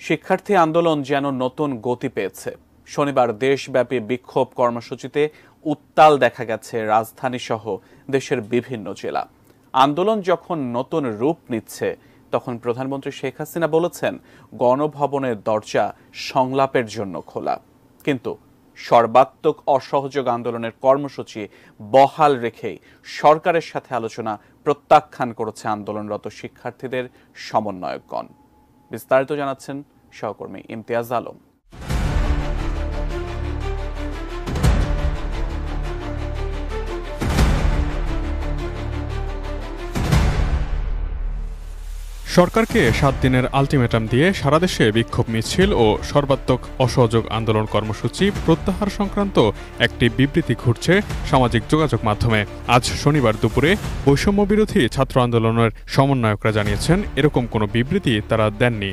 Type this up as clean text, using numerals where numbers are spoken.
শিক্ষার্থী আন্দোলন যেন নতুন গতি পেয়েছে। শনিবার দেশব্যাপী বিক্ষোভ কর্মসূচিতে উত্তাল দেখা গেছে রাজধানী সহ দেশের বিভিন্ন জেলা। আন্দোলন যখন নতুন রূপ নিচ্ছে, তখন প্রধানমন্ত্রী শেখ হাসিনা বলেছেন গণভবনের দরজা সংলাপের জন্য খোলা। কিন্তু সর্বাত্মক অসহযোগ আন্দোলনের কর্মসূচি বহাল রেখেই সরকারের সাথে আলোচনা প্রত্যাখ্যান করেছে আন্দোলনরত শিক্ষার্থীদের সমন্বয়কগণ। বিস্তারিত জানাচ্ছেন সহকর্মী ইমতিয়াজ আলম। সরকারকে ৭ দিনের আলটিমেটাম দিয়ে সারা দেশে বিক্ষোভ মিছিল ও সর্বাত্মক অসহযোগ আন্দোলন কর্মসূচি প্রত্যাহার সংক্রান্ত একটি বিবৃতি ঘুরছে সামাজিক যোগাযোগ মাধ্যমে। আজ শনিবার দুপুরে বৈষম্য বিরোধী ছাত্র আন্দোলনের সমন্বয়করা জানিয়েছেন, এরকম কোনো বিবৃতি তারা দেননি।